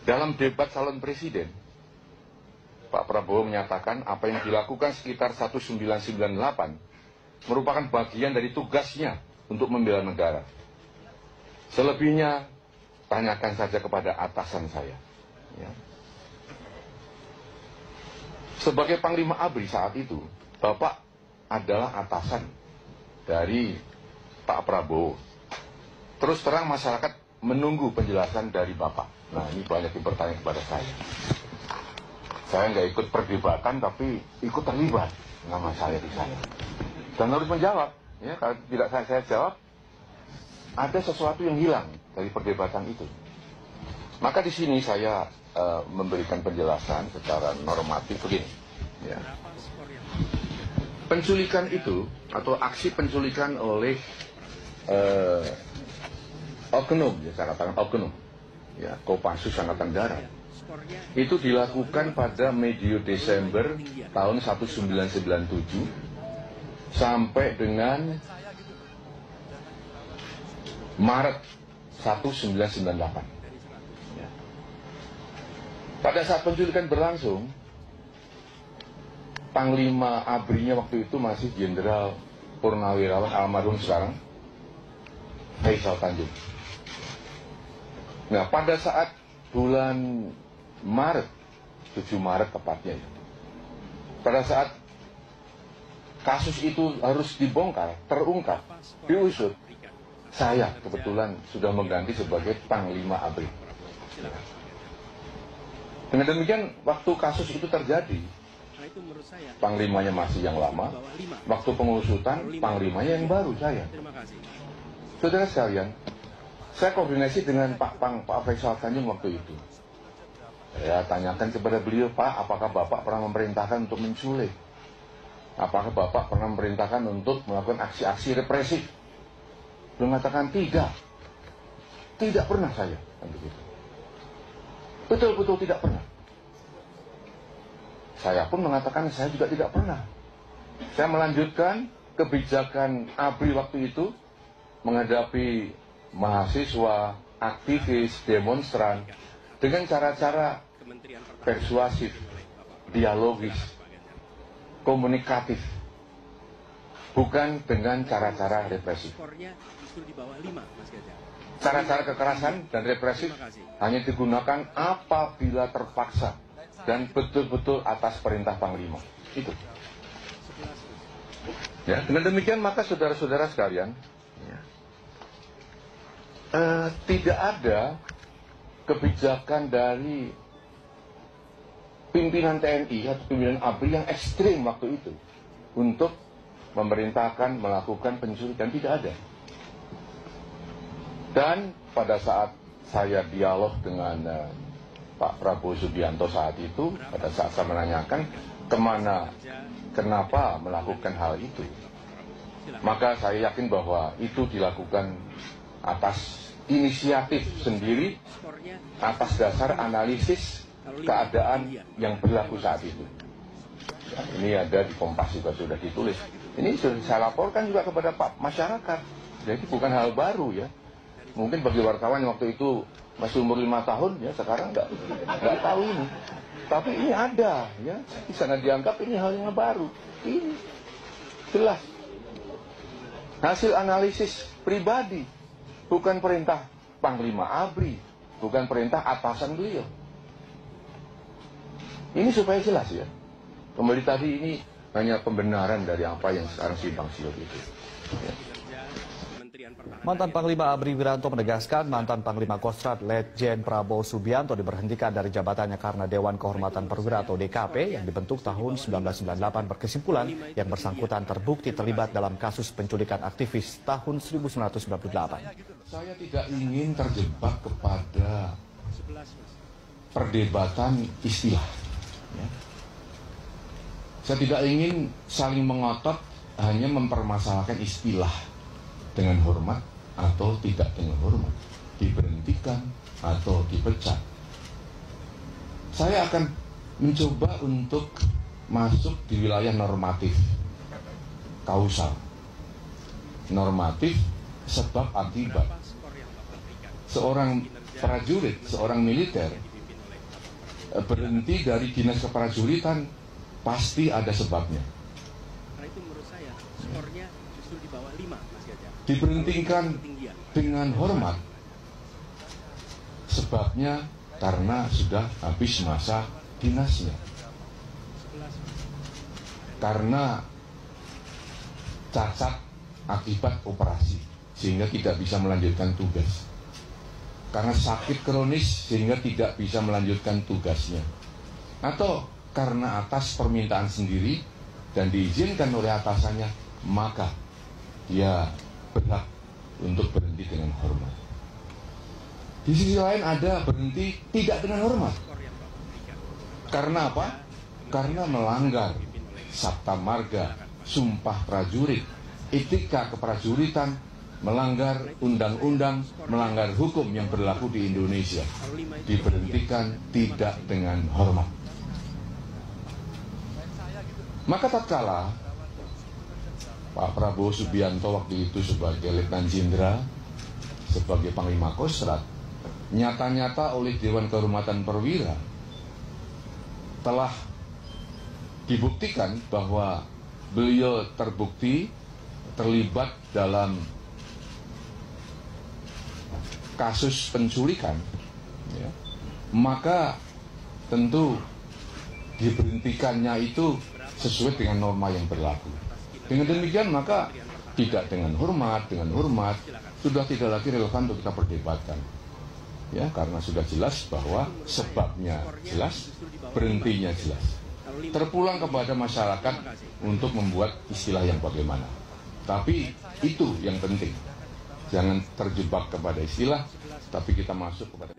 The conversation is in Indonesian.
Dalam debat calon presiden, Pak Prabowo menyatakan apa yang dilakukan sekitar 1998 merupakan bagian dari tugasnya untuk membela negara. Selebihnya, tanyakan saja kepada atasan saya. Ya. Sebagai Panglima ABRI saat itu, Bapak adalah atasan dari Pak Prabowo. Terus terang masyarakat menunggu penjelasan dari Bapak. Nah, ini banyak yang bertanya kepada saya. Saya nggak ikut perdebatan, tapi ikut terlibat nama saya di sana. Dan harus menjawab. Ya, kalau tidak saya jawab, ada sesuatu yang hilang dari perdebatan itu. Maka di sini saya memberikan penjelasan secara normatif begini. Ya. Penculikan itu atau aksi penculikan oleh oknum, ya saya katakan oknum, ya Kopassus Angkatan Darat, itu dilakukan pada medio Desember tahun 1997 sampai dengan Maret 1998. Pada saat penculikan berlangsung, Panglima ABRI-nya waktu itu masih Jenderal Purnawirawan almarhum sekarang, Faisal Tanjung. Nah, pada saat bulan Maret, 7 Maret tepatnya, pada saat kasus itu harus dibongkar, terungkap, diusut, saya kebetulan sudah mengganti sebagai Panglima ABRI. Dengan demikian, waktu kasus itu terjadi, Panglimanya masih yang lama, waktu pengusutan, Panglimanya yang baru, saya. Saudara sekalian, saya koordinasi dengan Pak Faisal Tanjung waktu itu. Saya tanyakan kepada beliau, Pak, apakah Bapak pernah memerintahkan untuk menculik? Apakah Bapak pernah memerintahkan untuk melakukan aksi-aksi represif? Beliau mengatakan tidak. Tidak pernah saya. Betul-betul tidak pernah. Saya pun mengatakan saya juga tidak pernah. Saya melanjutkan kebijakan ABRI waktu itu menghadapi mahasiswa, aktivis, demonstran dengan cara-cara persuasif, dialogis, komunikatif, bukan dengan cara-cara represif. Cara-cara kekerasan dan represif hanya digunakan apabila terpaksa dan betul-betul atas perintah Panglima. Itu. Ya, dengan demikian maka saudara-saudara sekalian, tidak ada kebijakan dari pimpinan TNI atau pimpinan ABRI yang ekstrim waktu itu untuk memerintahkan melakukan penculikan, tidak ada. Dan pada saat saya dialog dengan Pak Prabowo Subianto saat itu, pada saat saya menanyakan kenapa melakukan hal itu, maka saya yakin bahwa itu dilakukan atas inisiatif sendiri, atas dasar analisis keadaan yang berlaku saat itu. Ya, ini ada di Kompas juga sudah ditulis. Ini sudah saya laporkan juga kepada Pak masyarakat. Jadi bukan hal baru ya. Mungkin bagi wartawan yang waktu itu masih umur 5 tahun ya, sekarang nggak tahu ini. Tapi ini ada ya, di sana dianggap ini hal yang baru. Ini jelas hasil analisis pribadi, bukan perintah Panglima ABRI, bukan perintah atasan beliau. Ini supaya jelas ya. Kembali tadi ini hanya pembenaran dari apa yang sekarang simpang siur itu. Ya. Mantan Panglima ABRI Wiranto menegaskan mantan Panglima Kostrad Letjen Prabowo Subianto diberhentikan dari jabatannya karena Dewan Kehormatan Perwira atau DKP yang dibentuk tahun 1998 berkesimpulan yang bersangkutan terbukti terlibat dalam kasus penculikan aktivis tahun 1998. Saya tidak ingin terjebak kepada perdebatan istilah. Ya. Saya tidak ingin saling mengotot hanya mempermasalahkan istilah dengan hormat atau tidak dengan hormat, diberhentikan atau dipecat. Saya akan mencoba untuk masuk di wilayah normatif, kausal, normatif sebab akibat. Seorang prajurit, seorang militer berhenti dari dinas keprajuritan, pasti ada sebabnya. Karena itu menurut saya skornya justru di bawah 5, Mas Jaja. Diberhentikan dengan hormat, sebabnya karena sudah habis masa dinasnya. Karena cacat akibat operasi, sehingga tidak bisa melanjutkan tugas. Karena sakit kronis, sehingga tidak bisa melanjutkan tugasnya. Atau karena atas permintaan sendiri dan diizinkan oleh atasannya, maka dia berhak untuk berhenti dengan hormat. Di sisi lain ada berhenti tidak dengan hormat. Karena apa? Karena melanggar sabta marga, sumpah prajurit, etika keprajuritan, melanggar undang-undang, melanggar hukum yang berlaku di Indonesia, diberhentikan tidak dengan hormat. Maka tatkala Pak Prabowo Subianto waktu itu sebagai Letnan Jenderal, sebagai Panglima Kostrad, nyata-nyata oleh Dewan Kehormatan Perwira telah dibuktikan bahwa beliau terbukti terlibat dalam kasus penculikan, ya, maka tentu diberhentikannya itu sesuai dengan norma yang berlaku. Dengan demikian maka tidak dengan hormat sudah tidak lagi relevan untuk kita perdebatkan, ya, karena sudah jelas bahwa sebabnya jelas, berhentinya jelas. Terpulang kepada masyarakat untuk membuat istilah yang bagaimana. Tapi itu yang penting. Jangan terjebak kepada istilah, tapi kita masuk kepada